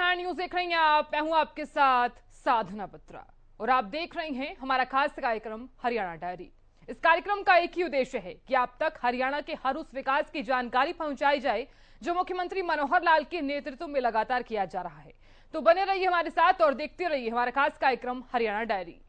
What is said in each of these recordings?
Haryana news देख रही हैं आप। मैं हूं आपके साथ साधना बत्रा और आप देख रहे हैं हमारा खास कार्यक्रम हरियाणा डायरी। इस कार्यक्रम का एक ही उद्देश्य है कि आप तक हरियाणा के हर उस विकास की जानकारी पहुंचाई जाए जो मुख्यमंत्री मनोहर लाल के नेतृत्व में लगातार किया जा रहा है। तो बने रहिए हमारे साथ और देखते रहिए हमारा खास कार्यक्रम हरियाणा डायरी।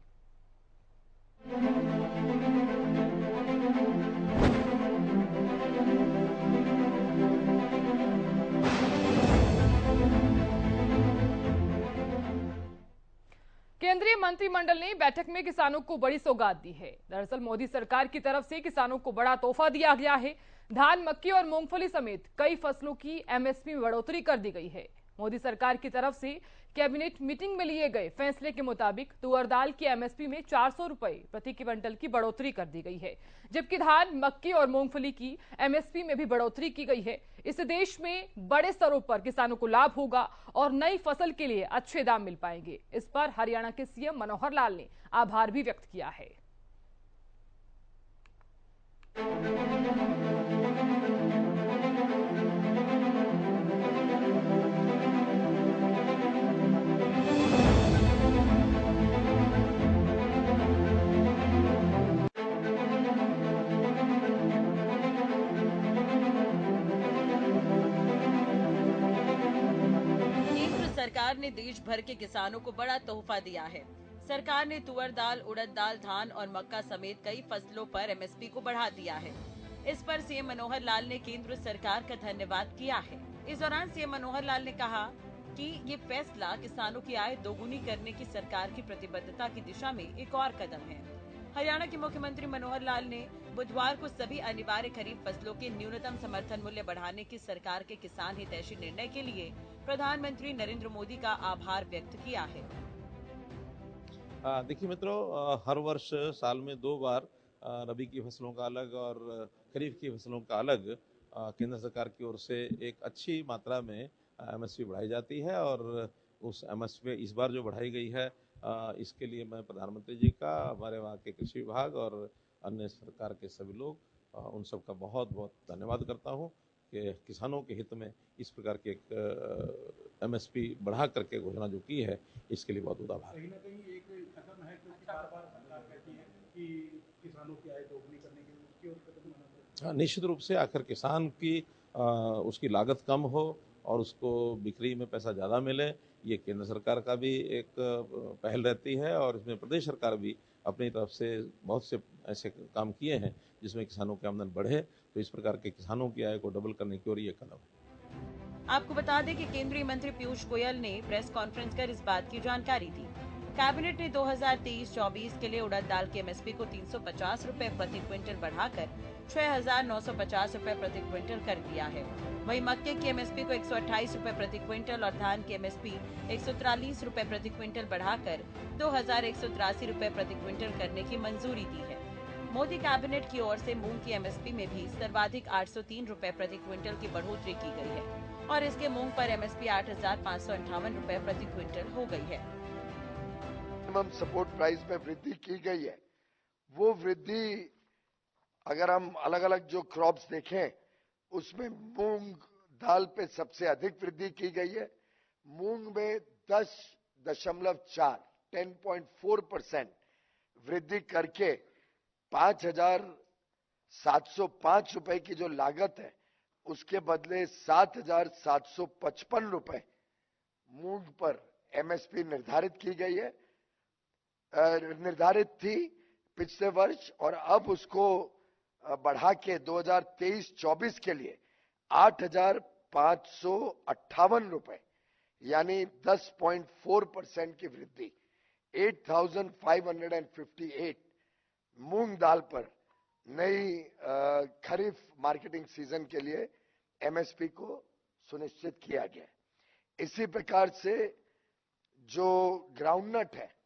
केंद्रीय मंत्रिमंडल ने बैठक में किसानों को बड़ी सौगात दी है। दरअसल मोदी सरकार की तरफ से किसानों को बड़ा तोहफा दिया गया है। धान, मक्की और मूंगफली समेत कई फसलों की एमएसपी में बढ़ोतरी कर दी गई है। मोदी सरकार की तरफ से कैबिनेट मीटिंग में लिए गए फैसले के मुताबिक तुअर दाल की एमएसपी में 400 रुपए प्रति क्विंटल की बढ़ोतरी कर दी गई है, जबकि धान, मक्की और मूंगफली की एमएसपी में भी बढ़ोतरी की गई है। इससे देश में बड़े स्तरों पर किसानों को लाभ होगा और नई फसल के लिए अच्छे दाम मिल पाएंगे। इस पर हरियाणा के सीएम मनोहर लाल ने आभार भी व्यक्त किया है। केंद्र सरकार ने देश भर के किसानों को बड़ा तोहफा दिया है। सरकार ने तुअर दाल, उड़द दाल, धान और मक्का समेत कई फसलों पर एमएसपी को बढ़ा दिया है। इस पर सीएम मनोहर लाल ने केंद्र सरकार का धन्यवाद किया है। इस दौरान सीएम मनोहर लाल ने कहा कि ये फैसला किसानों की आय दोगुनी करने की सरकार की प्रतिबद्धता की दिशा में एक और कदम है। हरियाणा के मुख्यमंत्री मनोहर लाल ने बुधवार को सभी अनिवार्य खरीफ फसलों के न्यूनतम समर्थन मूल्य बढ़ाने की सरकार के किसान हितैषी निर्णय के लिए प्रधानमंत्री नरेंद्र मोदी का आभार व्यक्त किया है। देखिए मित्रों, हर वर्ष साल में 2 बार रबी की फसलों का अलग और खरीफ की फसलों का अलग केंद्र सरकार की ओर से एक अच्छी मात्रा में एमएसपी बढ़ाई जाती है। और उस एमएसपी इस बार जो बढ़ाई गई है, इसके लिए मैं प्रधानमंत्री जी का, हमारे वहाँ के कृषि विभाग और अन्य सरकार के सभी लोग, उन सब का बहुत बहुत धन्यवाद करता हूँ कि किसानों के हित में इस प्रकार की एक एमएसपी बढ़ा करके घोषणा जो की है, इसके लिए बहुत बहुत आभार। कहीं ना कहीं एक कदम है, क्योंकि बार-बार सरकार कहती है कि किसानों की आय दोगुनी करने के लिए उसकी ओर कदम उठाना चाहिए। हाँ, निश्चित रूप से आखिर किसान की उसकी लागत कम हो और उसको बिक्री में पैसा ज़्यादा मिले, ये केंद्र सरकार का भी एक पहल रहती है। और इसमें प्रदेश सरकार भी अपनी तरफ से बहुत से ऐसे काम किए हैं जिसमें किसानों की आमदन बढ़े। तो इस प्रकार के किसानों की आय को डबल करने की ओर ये कदम है। आपको बता दें कि केंद्रीय मंत्री पीयूष गोयल ने प्रेस कॉन्फ्रेंस कर इस बात की जानकारी दी। कैबिनेट ने 2023-24 के लिए उड़द दाल की एमएसपी को 350 रुपए प्रति क्विंटल बढ़ाकर 6,950 रुपए प्रति क्विंटल कर दिया है। वहीं मक्के की एमएसपी को 128 रुपए प्रति क्विंटल और धान की एमएसपी 143 रुपए प्रति क्विंटल बढ़ाकर 2,183 रुपए प्रति क्विंटल करने की मंजूरी दी है। मोदी कैबिनेट की ओर से मूंग की एमएसपी में भी सर्वाधिक 803 रुपए प्रति क्विंटल की बढ़ोतरी की गई है और इसके मूंग पर एमएसपी 8,558 रुपए प्रति क्विंटल हो गई है। मिनिमम सपोर्ट प्राइस में वृद्धि की गई है। वो वृद्धि अगर हम अलग अलग जो क्रॉप्स देखें, उसमें मूंग दाल पे सबसे अधिक वृद्धि की गई है। मूंग में 10.4% वृद्धि करके 5,705 रुपए की जो लागत है, उसके बदले 7,755 रुपए मूंग पर एमएसपी निर्धारित की गई है, निर्धारित थी पिछले वर्ष, और अब उसको बढ़ा के 2023-24 के लिए 8,558 रुपए यानी 10.4% की वृद्धि 8,558 मूंग दाल पर नई खरीफ मार्केटिंग सीजन के लिए एमएसपी को सुनिश्चित किया गया। इसी प्रकार से जो ग्राउंडनट है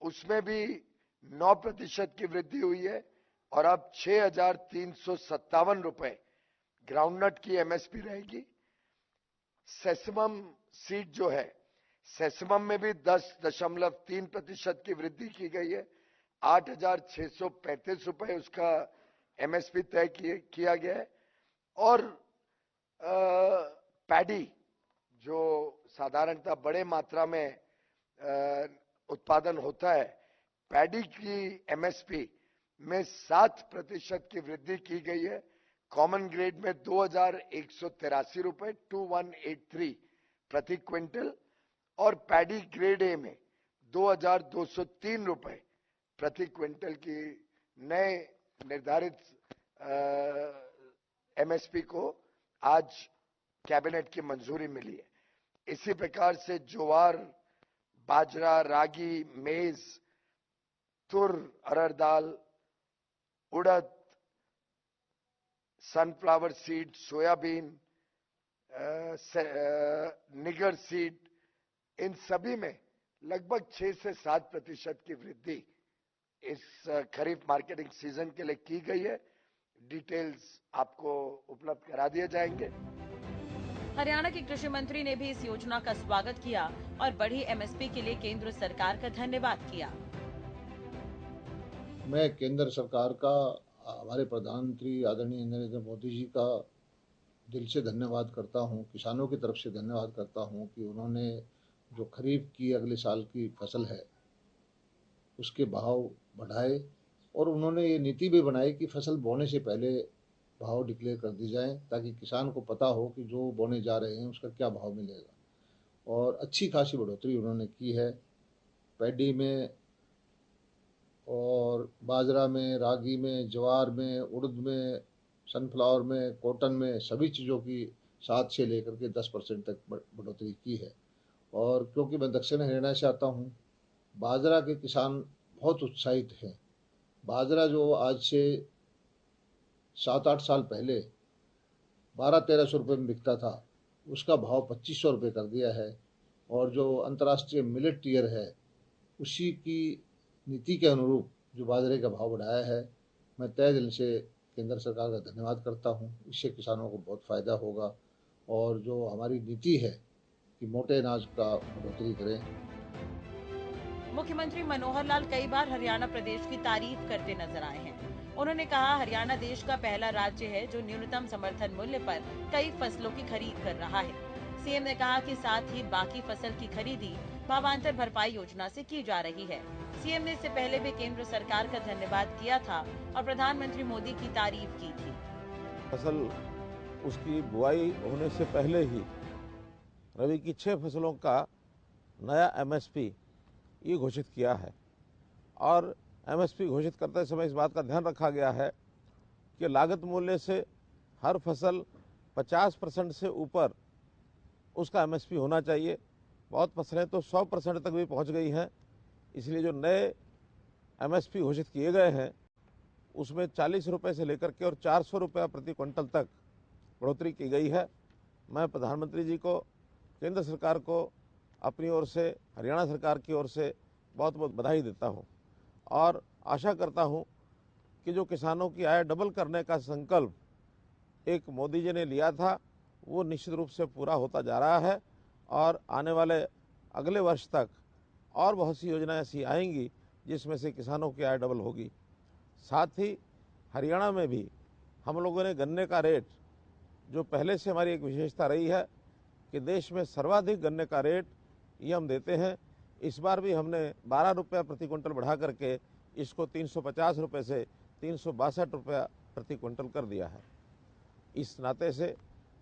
उसमें भी 9% की वृद्धि हुई है और अब 6,357 रुपए ग्राउंडनट की एमएसपी रहेगी। सेसमम सीड जो है, सेसमम में भी 10.3% की वृद्धि की गई है। 8,635 रुपए उसका एमएसपी तय किया गया है। और पैडी जो साधारणतः बड़े मात्रा में उत्पादन होता है, पैडी की एमएसपी में 7% की वृद्धि की गई है। कॉमन ग्रेड में 2183 रुपए 2183 प्रति क्विंटल और पैडी ग्रेड ए में 2203 रुपए प्रति क्विंटल की नए निर्धारित एमएसपी को आज कैबिनेट की मंजूरी मिली है। इसी प्रकार से ज्वार, बाजरा, रागी, मेज, तुर, अरहर दाल, उड़द, सनफ्लावर सीड, सोयाबीन, निगर सीड, इन सभी में लगभग 6 से 7% की वृद्धि इस खरीफ मार्केटिंग सीजन के लिए की गई है। डिटेल्स आपको उपलब्ध करा दिए जाएंगे। हरियाणा के कृषि मंत्री ने भी इस योजना का स्वागत किया और बढ़ी एमएसपी के लिए केंद्र सरकार का धन्यवाद किया। मैं केंद्र सरकार का, हमारे प्रधानमंत्री आदरणीय नरेंद्र मोदी जी का दिल से धन्यवाद करता हूं, किसानों की तरफ से धन्यवाद करता हूं कि उन्होंने जो खरीफ की अगले साल की फसल है उसके भाव बढ़ाए और उन्होंने ये नीति भी बनाई कि फसल बोने से पहले भाव डिक्लेयर कर दी जाए ताकि किसान को पता हो कि जो बोने जा रहे हैं उसका क्या भाव मिलेगा। और अच्छी खासी बढ़ोतरी उन्होंने की है पैडी में और बाजरा में, रागी में, ज्वार में, उड़द में, सनफ्लावर में, कॉटन में, सभी चीज़ों की 7 से लेकर के 10% तक बढ़ोतरी की है। और क्योंकि मैं दक्षिण हरियाणा से आता हूँ, बाजरा के किसान बहुत उत्साहित हैं। बाजरा जो आज से 7-8 साल पहले 1200-1300 रुपये में बिकता था, उसका भाव 2500 रुपये कर दिया है। और जो अंतर्राष्ट्रीय मिलेट ईयर है उसी की नीति के अनुरूप जो बाजरे का भाव बढ़ाया है, मैं तहे दिल से केंद्र सरकार का धन्यवाद करता हूँ। इससे किसानों को बहुत फ़ायदा होगा और जो हमारी नीति है कि मोटे अनाज का बढ़ोतरी करें। मुख्यमंत्री मनोहर लाल कई बार हरियाणा प्रदेश की तारीफ करते नजर आए हैं। उन्होंने कहा, हरियाणा देश का पहला राज्य है जो न्यूनतम समर्थन मूल्य पर कई फसलों की खरीद कर रहा है। सीएम ने कहा कि साथ ही बाकी फसल की खरीदी भावांतर भरपाई योजना से की जा रही है। सीएम ने इससे पहले भी केंद्र सरकार का धन्यवाद किया था और प्रधानमंत्री मोदी की तारीफ की थी। फसल उसकी बुआई होने से पहले ही रबी की 6 फसलों का नया एमएसपी ये घोषित किया है और एमएसपी घोषित करते समय इस बात का ध्यान रखा गया है कि लागत मूल्य से हर फसल 50% से ऊपर उसका एमएसपी होना चाहिए। बहुत फसलें तो 100% तक भी पहुंच गई हैं। इसलिए जो नए एमएसपी घोषित किए गए हैं उसमें 40 रुपये से लेकर के और 400 रुपये प्रति क्विंटल तक बढ़ोतरी की गई है। मैं प्रधानमंत्री जी को, केंद्र सरकार को अपनी ओर से, हरियाणा सरकार की ओर से बहुत बहुत बधाई देता हूं और आशा करता हूं कि जो किसानों की आय डबल करने का संकल्प एक मोदी जी ने लिया था वो निश्चित रूप से पूरा होता जा रहा है और आने वाले अगले वर्ष तक और बहुत सी योजनाएं ऐसी आएंगी जिसमें से किसानों की आय डबल होगी। साथ ही हरियाणा में भी हम लोगों ने गन्ने का रेट, जो पहले से हमारी एक विशेषता रही है कि देश में सर्वाधिक गन्ने का रेट ये हम देते हैं, इस बार भी हमने 12 रुपये प्रति क्विंटल बढ़ा करके इसको 350 रुपये से 362 रुपया प्रति क्विंटल कर दिया है। इस नाते से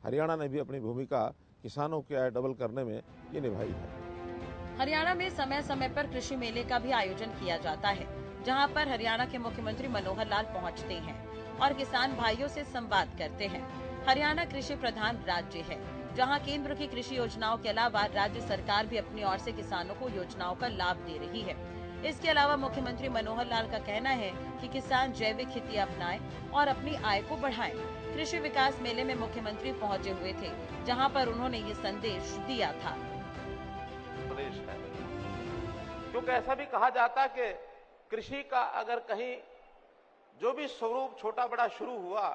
हरियाणा ने भी अपनी भूमिका किसानों की आय डबल करने में ये निभाई है। हरियाणा में समय समय पर कृषि मेले का भी आयोजन किया जाता है, जहां पर हरियाणा के मुख्यमंत्री मनोहर लाल पहुंचते हैं और किसान भाइयों से संवाद करते हैं। हरियाणा कृषि प्रधान राज्य है, जहां केंद्र की कृषि योजनाओं के अलावा राज्य सरकार भी अपनी ओर से किसानों को योजनाओं का लाभ दे रही है। इसके अलावा मुख्यमंत्री मनोहर लाल का कहना है कि किसान जैविक खेती अपनाएं और अपनी आय को बढ़ाएं। कृषि विकास मेले में मुख्यमंत्री पहुंचे हुए थे, जहां पर उन्होंने ये संदेश दिया था। प्रदेश है, क्योंकि ऐसा भी कहा जाता कि कृषि का अगर कहीं जो भी स्वरूप छोटा बड़ा शुरू हुआ,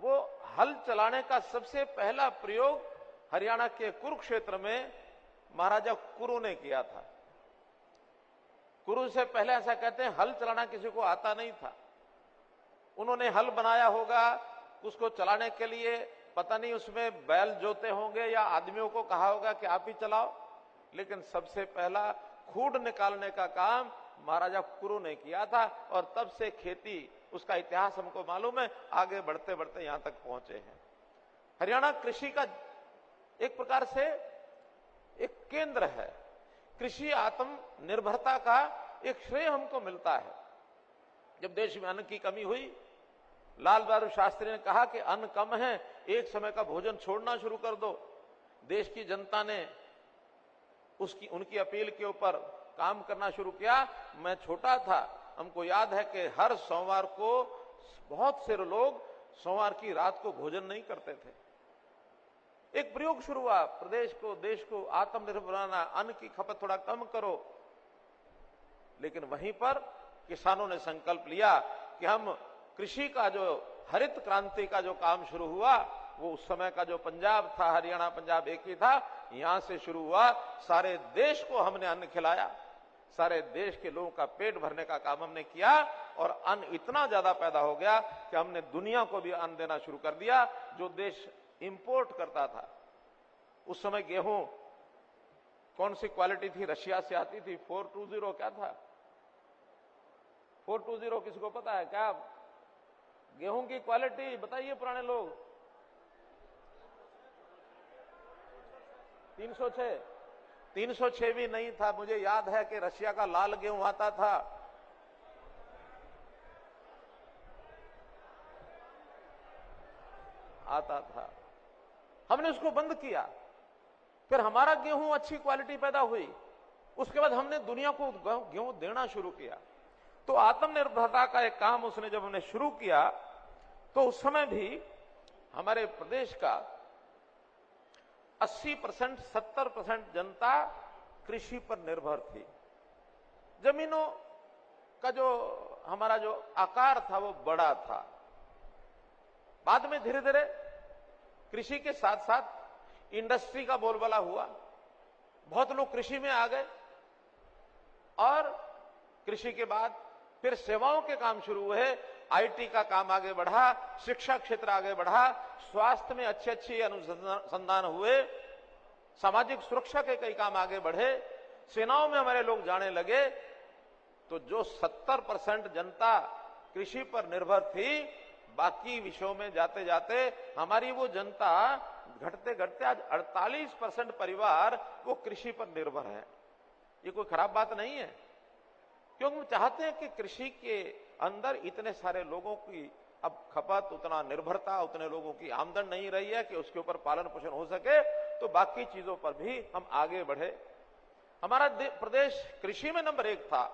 वो हल चलाने का सबसे पहला प्रयोग हरियाणा के कुरुक्षेत्र में महाराजा कुरु ने किया था। कुरु से पहले ऐसा कहते हैं हल चलाना किसी को आता नहीं था। उन्होंने हल बनाया होगा, उसको चलाने के लिए पता नहीं उसमें बैल जोते होंगे या आदमियों को कहा होगा कि आप ही चलाओ, लेकिन सबसे पहला खूड निकालने का काम महाराजा कुरु ने किया था और तब से खेती, उसका इतिहास हमको मालूम है, आगे बढ़ते बढ़ते यहां तक पहुंचे हैं। हरियाणा कृषि का एक प्रकार से एक केंद्र है। कृषि आत्मनिर्भरता का एक श्रेय हमको मिलता है। जब देश में अन्न की कमी हुई, लाल बहादुर शास्त्री ने कहा कि अन्न कम है, एक समय का भोजन छोड़ना शुरू कर दो। देश की जनता ने उनकी अपील के ऊपर काम करना शुरू किया। मैं छोटा था, हमको याद है कि हर सोमवार को बहुत से लोग सोमवार की रात को भोजन नहीं करते थे। एक प्रयोग शुरू हुआ, प्रदेश को, देश को आत्मनिर्भर बनाना, अन्न की खपत थोड़ा कम करो। लेकिन वहीं पर किसानों ने संकल्प लिया कि हम कृषि का जो हरित क्रांति का जो काम शुरू हुआ, वो उस समय का जो पंजाब था, हरियाणा पंजाब एक ही था, यहां से शुरू हुआ। सारे देश को हमने अन्न खिलाया, सारे देश के लोगों का पेट भरने का काम हमने किया और अन्न इतना ज्यादा पैदा हो गया कि हमने दुनिया को भी अन्न देना शुरू कर दिया। जो देश इंपोर्ट करता था, उस समय गेहूं कौन सी क्वालिटी थी, रशिया से आती थी, 420 क्या था, 420 किसी को पता है क्या? गेहूं की क्वालिटी बताइए पुराने लोग। 306 भी नहीं था। मुझे याद है कि रशिया का लाल गेहूं आता था, हमने उसको बंद किया। फिर हमारा गेहूं अच्छी क्वालिटी पैदा हुई, उसके बाद हमने दुनिया को गेहूं देना शुरू किया। तो आत्मनिर्भरता का एक काम उसने जब हमने शुरू किया, तो उस समय भी हमारे प्रदेश का 80% 70% जनता कृषि पर निर्भर थी। जमीनों का जो हमारा जो आकार था वो बड़ा था। बाद में धीरे धीरे कृषि के साथ साथ इंडस्ट्री का बोलबाला हुआ, बहुत लोग कृषि में आ गए और कृषि के बाद फिर सेवाओं के काम शुरू हुए, आईटी का काम आगे बढ़ा, शिक्षा क्षेत्र आगे बढ़ा, स्वास्थ्य में अच्छे अनुसंधान हुए, सामाजिक सुरक्षा के कई काम आगे बढ़े, सेनाओं में हमारे लोग जाने लगे। तो जो 70% जनता कृषि पर निर्भर थी, बाकी विषयों में जाते जाते हमारी वो जनता घटते घटते आज 48% परिवार वो कृषि पर निर्भर है। ये कोई खराब बात नहीं है, क्योंकि हम चाहते हैं कि कृषि के अंदर इतने सारे लोगों की अब खपत, उतना निर्भरता, उतने लोगों की आमदन नहीं रही है कि उसके ऊपर पालन पोषण हो सके, तो बाकी चीजों पर भी हम आगे बढ़े। हमारा प्रदेश कृषि में नंबर 1 था,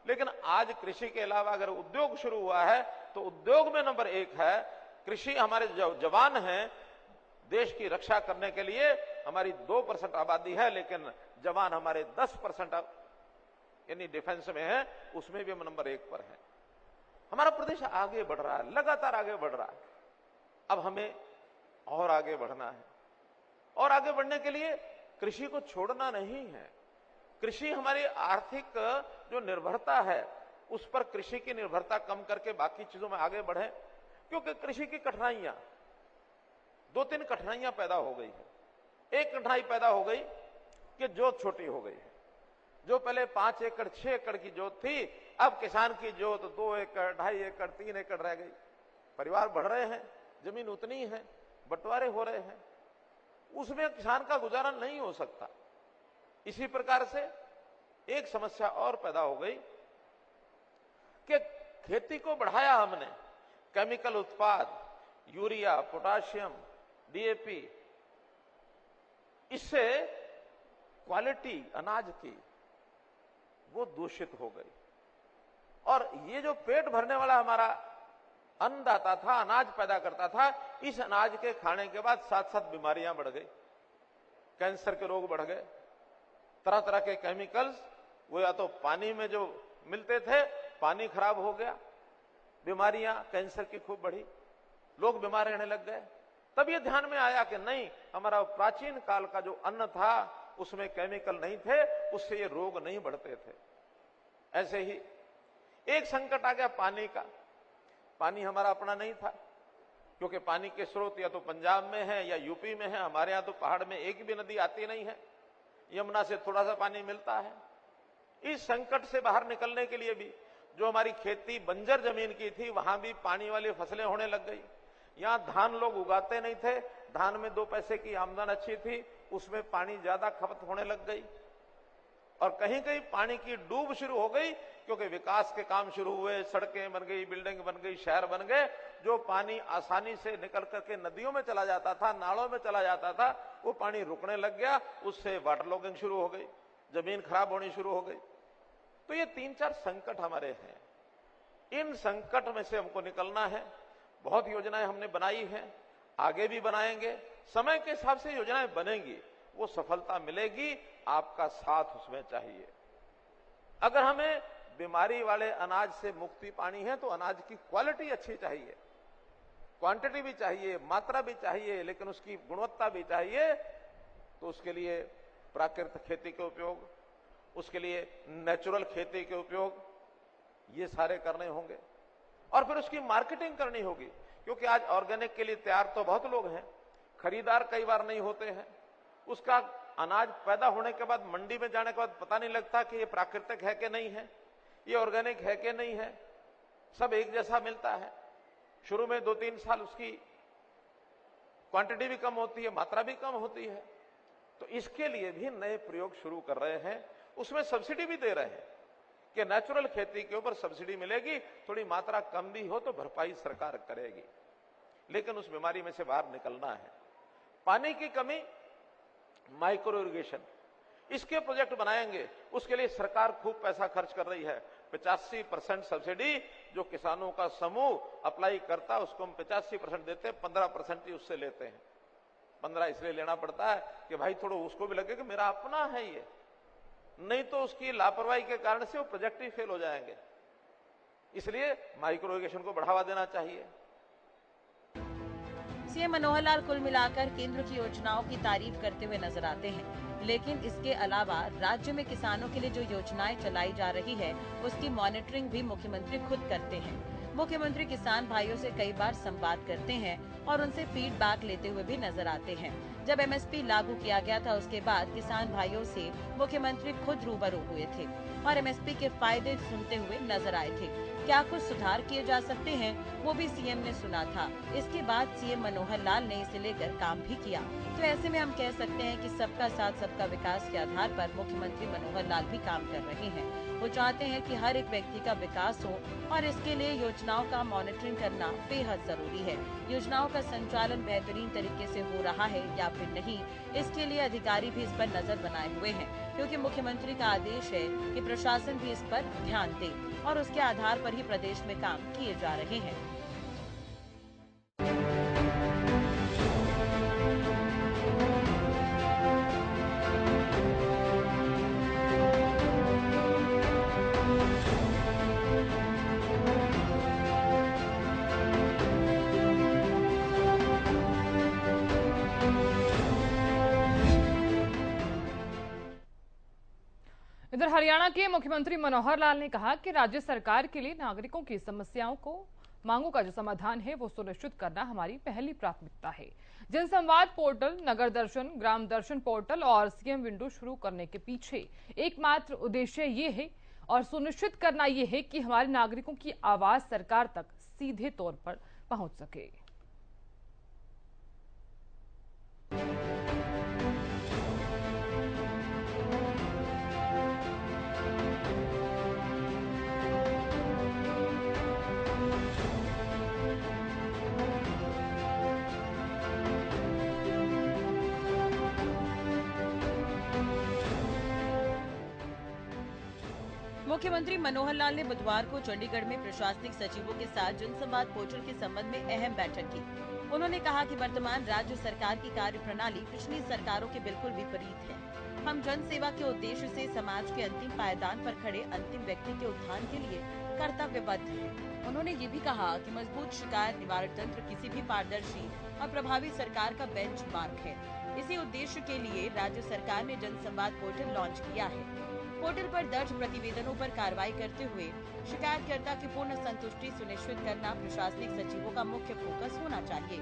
लेकिन आज कृषि के अलावा अगर उद्योग शुरू हुआ है तो उद्योग में नंबर 1 है। कृषि हमारे जो जवान हैं, देश की रक्षा करने के लिए हमारी 2% आबादी है, लेकिन जवान हमारे 10% यानी डिफेंस में है, उसमें भी हम नंबर 1 पर है। हमारा प्रदेश आगे बढ़ रहा है, लगातार आगे बढ़ रहा है। अब हमें और आगे बढ़ना है, और आगे बढ़ने के लिए कृषि को छोड़ना नहीं है। कृषि हमारी आर्थिक जो निर्भरता है, उस पर कृषि की निर्भरता कम करके बाकी चीजों में आगे बढ़े, क्योंकि कृषि की कठिनाइयां 2-3 कठिनाइयां पैदा हो गई है। एक कठिनाई पैदा हो गई कि जोत छोटी हो गई है। जो पहले 5 एकड़ 6 एकड़ की जोत थी, अब किसान की जोत 2 एकड़ 2.5 एकड़ 3 एकड़ रह गई। परिवार बढ़ रहे हैं, जमीन उतनी है, बंटवारे हो रहे हैं, उसमें किसान का गुजारा नहीं हो सकता। इसी प्रकार से एक समस्या और पैदा हो गई कि खेती को बढ़ाया हमने, केमिकल उत्पाद, यूरिया, पोटाशियम, डीएपी, इससे क्वालिटी अनाज की वो दूषित हो गई। और ये जो पेट भरने वाला हमारा अन्नदाता था, अनाज पैदा करता था, इस अनाज के खाने के बाद साथ साथ बीमारियां बढ़ गई, कैंसर के रोग बढ़ गए, तरह तरह के केमिकल्स, वो या तो पानी में जो मिलते थे, पानी खराब हो गया, बीमारियां कैंसर की खूब बढ़ी, लोग बीमार रहने लग गए। तब ये ध्यान में आया कि नहीं, हमारा प्राचीन काल का जो अन्न था उसमें केमिकल नहीं थे, उससे ये रोग नहीं बढ़ते थे। ऐसे ही एक संकट आ गया पानी का। पानी हमारा अपना नहीं था, क्योंकि पानी के स्रोत या तो पंजाब में है या यूपी में है। हमारे यहाँ तो पहाड़ में एक भी नदी आती नहीं है, यमुना से थोड़ा सा पानी मिलता है। इस संकट से बाहर निकलने के लिए भी जो हमारी खेती बंजर जमीन की थी, वहां भी पानी वाली फसलें होने लग गई। यहां धान लोग उगाते नहीं थे, धान में 2 पैसे की आमदन अच्छी थी, उसमें पानी ज्यादा खपत होने लग गई। और कहीं कहीं पानी की डूब शुरू हो गई, क्योंकि विकास के काम शुरू हुए, सड़कें बन गई, बिल्डिंग बन गई, शहर बन गए। जो पानी आसानी से निकल करके नदियों में चला जाता था, नालों में चला जाता था, वो पानी रुकने लग गया। उससे वाटर लॉगिंग शुरू हो गई, जमीन खराब होनी शुरू हो गई। तो ये 3-4 संकट हमारे हैं। इन संकट में से हमको निकलना है। बहुत योजनाएं हमने बनाई हैं, आगे भी बनाएंगे। समय के हिसाब से योजनाएं बनेंगी, वो सफलता मिलेगी। आपका साथ उसमें चाहिए। अगर हमें बीमारी वाले अनाज से मुक्ति पानी है तो अनाज की क्वालिटी अच्छी चाहिए, क्वांटिटी भी चाहिए, मात्रा भी चाहिए, लेकिन उसकी गुणवत्ता भी चाहिए। तो उसके लिए प्राकृतिक खेती के उपयोग, उसके लिए नेचुरल खेती के उपयोग, ये सारे करने होंगे। और फिर उसकी मार्केटिंग करनी होगी, क्योंकि आज ऑर्गेनिक के लिए तैयार तो बहुत लोग हैं, खरीदार कई बार नहीं होते हैं। उसका अनाज पैदा होने के बाद मंडी में जाने के बाद पता नहीं लगता कि ये प्राकृतिक है कि नहीं है, ये ऑर्गेनिक है कि नहीं है। सब एक जैसा मिलता है। शुरू में 2-3 साल उसकी क्वांटिटी भी कम होती है, मात्रा भी कम होती है। तो इसके लिए भी नए प्रयोग शुरू कर रहे हैं। उसमें सब्सिडी भी दे रहे हैं कि नेचुरल खेती के ऊपर सब्सिडी मिलेगी, थोड़ी मात्रा कम भी हो तो भरपाई सरकार करेगी। लेकिन उस बीमारी में से बाहर निकलना है। पानी की कमी, माइक्रो इरिगेशन, इसके प्रोजेक्ट बनाएंगे। उसके लिए सरकार खूब पैसा खर्च कर रही है। 85% सब्सिडी जो किसानों का समूह अप्लाई करता है, उसको हम 85% देते हैं, 15% ही उससे लेते हैं। 15 इसलिए लेना पड़ता है कि भाई थोड़ा उसको भी लगे कि मेरा अपना है ये, नहीं तो उसकी लापरवाही के कारण से वो प्रोजेक्ट ही फेल हो जाएंगे। इसलिए माइक्रो इरिगेशन को बढ़ावा देना चाहिए। सीएम मनोहर लाल कुल मिलाकर केंद्र की योजनाओं की तारीफ करते हुए नजर आते हैं, लेकिन इसके अलावा राज्य में किसानों के लिए जो योजनाएं चलाई जा रही है, उसकी मॉनिटरिंग भी मुख्यमंत्री खुद करते हैं। मुख्यमंत्री किसान भाइयों से कई बार संवाद करते हैं और उनसे फीडबैक लेते हुए भी नजर आते हैं। जब एमएसपी लागू किया गया था, उसके बाद किसान भाइयों से मुख्यमंत्री खुद रूबरू हुए थे और एमएसपी के फायदे सुनते हुए नजर आए थे। क्या कुछ सुधार किए जा सकते हैं, वो भी सीएम ने सुना था। इसके बाद सीएम मनोहर लाल ने इसे लेकर काम भी किया। तो ऐसे में हम कह सकते हैं कि सबका साथ सबका विकास के आधार पर मुख्यमंत्री मनोहर लाल भी काम कर रहे हैं। वो चाहते हैं कि हर एक व्यक्ति का विकास हो और इसके लिए योजनाओं का मॉनिटरिंग करना बेहद जरूरी है। योजनाओं का संचालन बेहतरीन तरीके से हो रहा है या फिर नहीं, इसके लिए अधिकारी भी इस पर नजर बनाए हुए हैं, क्योंकि मुख्यमंत्री का आदेश है कि प्रशासन भी इस पर ध्यान दे और उसके आधार पर ही प्रदेश में काम किए जा रहे हैं। इधर हरियाणा के मुख्यमंत्री मनोहर लाल ने कहा कि राज्य सरकार के लिए नागरिकों की समस्याओं को मांगों का जो समाधान है वो सुनिश्चित करना हमारी पहली प्राथमिकता है। जनसंवाद पोर्टल, नगर दर्शन, ग्राम दर्शन पोर्टल और सीएम विंडो शुरू करने के पीछे एकमात्र उद्देश्य ये है और सुनिश्चित करना ये है कि हमारे नागरिकों की आवाज सरकार तक सीधे तौर पर पहुंच सके। मुख्यमंत्री मनोहर लाल ने बुधवार को चंडीगढ़ में प्रशासनिक सचिवों के साथ जनसंवाद पोर्टल के संबंध में अहम बैठक की। उन्होंने कहा कि वर्तमान राज्य सरकार की कार्यप्रणाली पिछली सरकारों के बिल्कुल विपरीत है। हम जन सेवा के उद्देश्य से समाज के अंतिम पायदान पर खड़े अंतिम व्यक्ति के उत्थान के लिए कर्तव्यबद्ध हैं। उन्होंने ये भी कहा कि मजबूत शिकायत निवारण तंत्र किसी भी पारदर्शी और प्रभावी सरकार का बेंचमार्क है। इसी उद्देश्य के लिए राज्य सरकार ने जनसंवाद पोर्टल लॉन्च किया है। पोर्टल पर दर्ज प्रतिवेदनों पर कार्रवाई करते हुए शिकायतकर्ता की पूर्ण संतुष्टि सुनिश्चित करना प्रशासनिक सचिवों का मुख्य फोकस होना चाहिए।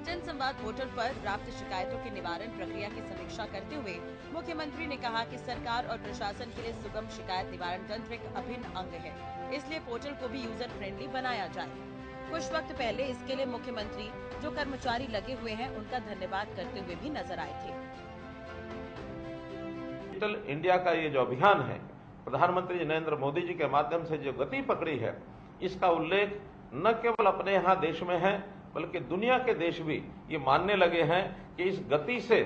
जनसंवाद पोर्टल पर प्राप्त शिकायतों की निवारण प्रक्रिया की समीक्षा करते हुए मुख्यमंत्री ने कहा कि सरकार और प्रशासन के लिए सुगम शिकायत निवारण तंत्र एक अभिन्न अंग है, इसलिए पोर्टल को भी यूजर फ्रेंडली बनाया जाए। कुछ वक्त पहले इसके लिए मुख्यमंत्री जो कर्मचारी लगे हुए हैं उनका धन्यवाद करते हुए भी नजर आए थे। डिजिटल इंडिया का ये जो अभियान है, प्रधानमंत्री नरेंद्र मोदी जी के माध्यम से जो गति पकड़ी है, इसका उल्लेख न केवल अपने यहाँ देश में है बल्कि दुनिया के देश भी ये मानने लगे हैं कि इस गति से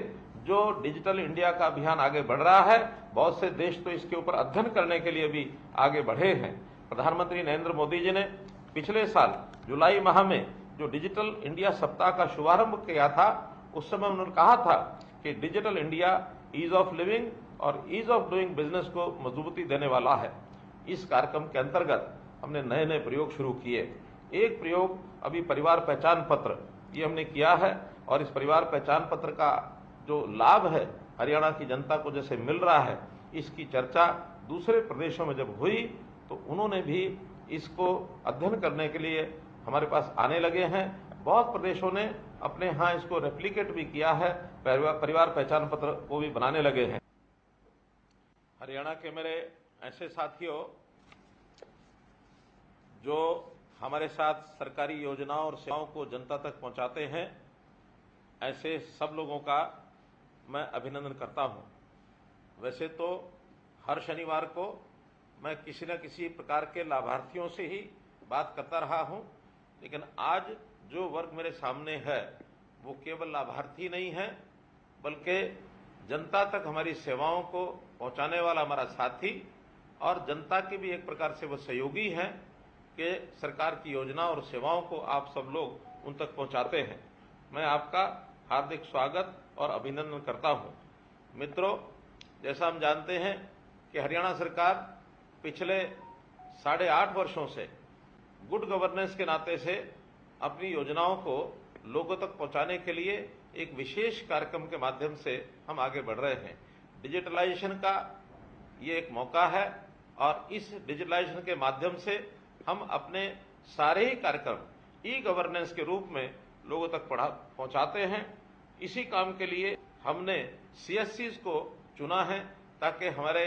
जो डिजिटल इंडिया का अभियान आगे बढ़ रहा है, बहुत से देश तो इसके ऊपर अध्ययन करने के लिए भी आगे बढ़े हैं। प्रधानमंत्री नरेंद्र मोदी जी ने पिछले साल जुलाई माह में जो डिजिटल इंडिया सप्ताह का शुभारंभ किया था, उस समय उन्होंने कहा था कि digital India ease of living और ईज ऑफ डूइंग बिजनेस को मजबूती देने वाला है। इस कार्यक्रम के अंतर्गत हमने नए नए प्रयोग शुरू किए। एक प्रयोग अभी परिवार पहचान पत्र ये हमने किया है, और इस परिवार पहचान पत्र का जो लाभ है हरियाणा की जनता को जैसे मिल रहा है, इसकी चर्चा दूसरे प्रदेशों में जब हुई तो उन्होंने भी इसको अध्ययन करने के लिए हमारे पास आने लगे हैं। बहुत प्रदेशों ने अपने यहाँ इसको रेप्लिकेट भी किया है, परिवार पहचान पत्र को भी बनाने लगे हैं। हरियाणा के मेरे ऐसे साथियों जो हमारे साथ सरकारी योजनाओं और सेवाओं को जनता तक पहुंचाते हैं, ऐसे सब लोगों का मैं अभिनंदन करता हूं। वैसे तो हर शनिवार को मैं किसी न किसी प्रकार के लाभार्थियों से ही बात करता रहा हूं, लेकिन आज जो वर्ग मेरे सामने है वो केवल लाभार्थी नहीं है बल्कि जनता तक हमारी सेवाओं को पहुंचाने वाला हमारा साथी और जनता के भी एक प्रकार से वो सहयोगी हैं कि सरकार की योजना और सेवाओं को आप सब लोग उन तक पहुंचाते हैं। मैं आपका हार्दिक स्वागत और अभिनंदन करता हूं। मित्रों, जैसा हम जानते हैं कि हरियाणा सरकार पिछले 8.5 वर्षों से गुड गवर्नेंस के नाते से अपनी योजनाओं को लोगों तक पहुंचाने के लिए एक विशेष कार्यक्रम के माध्यम से हम आगे बढ़ रहे हैं। डिजिटलाइजेशन का ये एक मौका है और इस डिजिटलाइजेशन के माध्यम से हम अपने सारे ही कार्यक्रम ई गवर्नेंस के रूप में लोगों तक पहुंचाते हैं। इसी काम के लिए हमने CSCs को चुना है ताकि हमारे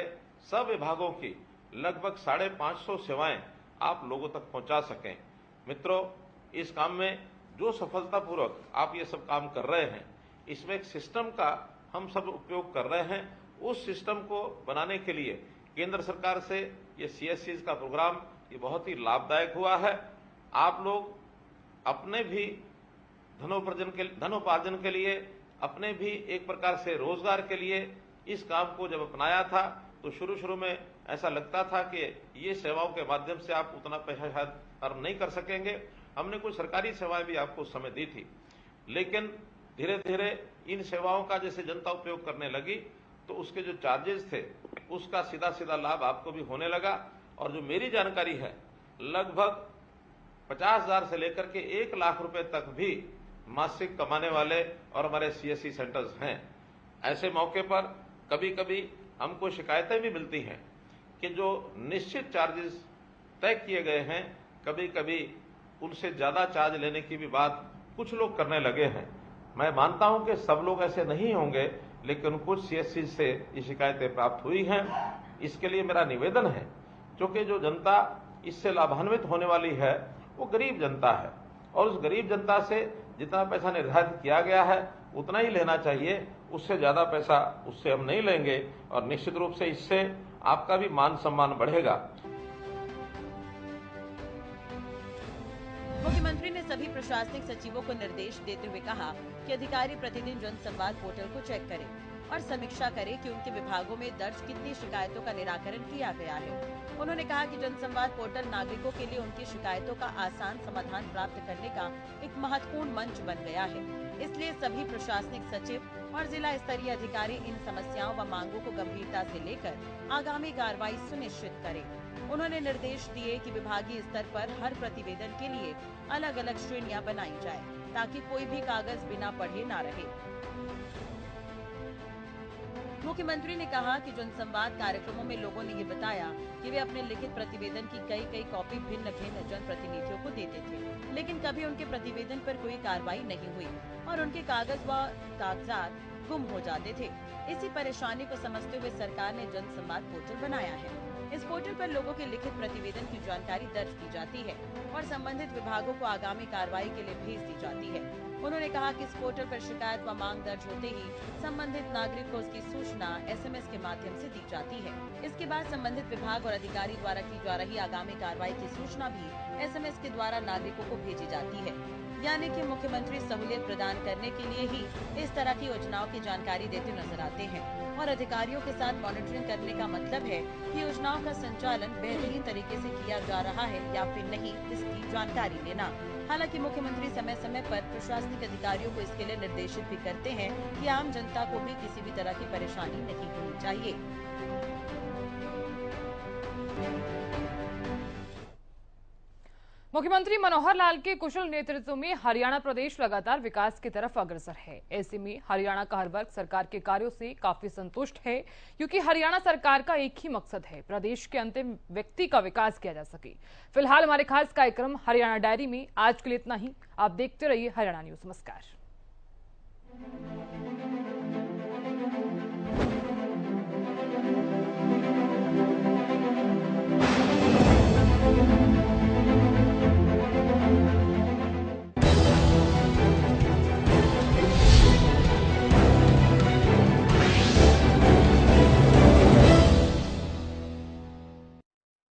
सब विभागों की लगभग 550 सेवाएं आप लोगों तक पहुंचा सकें। मित्रों, इस काम में जो सफलतापूर्वक आप ये सब काम कर रहे हैं, इसमें एक सिस्टम का हम सब उपयोग कर रहे हैं। उस सिस्टम को बनाने के लिए केंद्र सरकार से ये CSCs का प्रोग्राम ये बहुत ही लाभदायक हुआ है। आप लोग अपने भी धनोपार्जन के लिए, अपने भी एक प्रकार से रोजगार के लिए इस काम को जब अपनाया था तो शुरू में ऐसा लगता था कि ये सेवाओं के माध्यम से आप उतना पैसा शायद अर्न नहीं कर सकेंगे। हमने कुछ सरकारी सेवाएं भी आपको उस समय दी थी, लेकिन धीरे धीरे इन सेवाओं का जैसे जनता उपयोग करने लगी तो उसके जो चार्जेस थे उसका सीधा लाभ आपको भी होने लगा। और जो मेरी जानकारी है, लगभग 50,000 से लेकर के 1 लाख रुपए तक भी मासिक कमाने वाले और हमारे CSC सेंटर्स हैं। ऐसे मौके पर कभी कभी हमको शिकायतें भी मिलती हैं कि जो निश्चित चार्जेस तय किए गए हैं, कभी कभी उनसे ज्यादा चार्ज लेने की भी बात कुछ लोग करने लगे हैं। मैं मानता हूं कि सब लोग ऐसे नहीं होंगे, लेकिन कुछ CSC से ये शिकायतें प्राप्त हुई हैं। इसके लिए मेरा निवेदन है, क्योंकि जो जनता इससे लाभान्वित होने वाली है वो गरीब जनता है, और उस गरीब जनता से जितना पैसा निर्धारित किया गया है उतना ही लेना चाहिए। उससे ज्यादा पैसा उससे हम नहीं लेंगे और निश्चित रूप से इससे आपका भी मान सम्मान बढ़ेगा। मुख्यमंत्री ने सभी प्रशासनिक सचिवों को निर्देश देते हुए कहा कि अधिकारी प्रतिदिन जनसंवाद पोर्टल को चेक करें और समीक्षा करें कि उनके विभागों में दर्ज कितनी शिकायतों का निराकरण किया गया है। उन्होंने कहा कि जनसंवाद पोर्टल नागरिकों के लिए उनकी शिकायतों का आसान समाधान प्राप्त करने का एक महत्वपूर्ण मंच बन गया है। इसलिए सभी प्रशासनिक सचिव और जिला स्तरीय अधिकारी इन समस्याओं व मांगों को गंभीरता से लेकर आगामी कार्रवाई सुनिश्चित करें। उन्होंने निर्देश दिए कि विभागीय स्तर पर हर प्रतिवेदन के लिए अलग अलग श्रेणियां बनाई जाए, ताकि कोई भी कागज बिना पढ़े न रहे। मुख्यमंत्री ने कहा कि जनसंवाद कार्यक्रमों में लोगों ने ये बताया कि वे अपने लिखित प्रतिवेदन की कई कॉपी भिन्न जनप्रतिनिधियों को देते थे, लेकिन कभी उनके प्रतिवेदन पर कोई कार्रवाई नहीं हुई और उनके कागज व कागजात गुम हो जाते थे। इसी परेशानी को समझते हुए सरकार ने जनसंवाद पोर्टल बनाया है। इस पोर्टल पर लोगों के लिखित प्रतिवेदन की जानकारी दर्ज की जाती है और संबंधित विभागों को आगामी कार्रवाई के लिए भेज दी जाती है। उन्होंने कहा कि इस पोर्टल पर शिकायत व मांग दर्ज होते ही संबंधित नागरिक को उसकी सूचना SMS के माध्यम से दी जाती है। इसके बाद संबंधित विभाग और अधिकारी द्वारा की जा रही आगामी कार्रवाई की सूचना भी SMS के द्वारा नागरिकों को भेजी जाती है। यानी कि मुख्यमंत्री सहूलियत प्रदान करने के लिए ही इस तरह की योजनाओं की जानकारी देते नजर आते हैं और अधिकारियों के साथ मॉनिटरिंग करने का मतलब है कि योजनाओं का संचालन बेहतरीन तरीके से किया जा रहा है या फिर नहीं, इसकी जानकारी लेना। हालांकि मुख्यमंत्री समय समय पर प्रशासनिक अधिकारियों को इसके लिए निर्देशित भी करते हैं कि आम जनता को भी किसी भी तरह की परेशानी नहीं होनी चाहिए। मुख्यमंत्री मनोहर लाल के कुशल नेतृत्व में हरियाणा प्रदेश लगातार विकास की तरफ अग्रसर है। ऐसे में हरियाणा का हर वर्ग सरकार के कार्यों से काफी संतुष्ट है, क्योंकि हरियाणा सरकार का एक ही मकसद है, प्रदेश के अंतिम व्यक्ति का विकास किया जा सके। फिलहाल हमारे खास कार्यक्रम हरियाणा डायरी में आज के लिए इतना ही। आप देखते रहिए हरियाणा न्यूज। नमस्कार।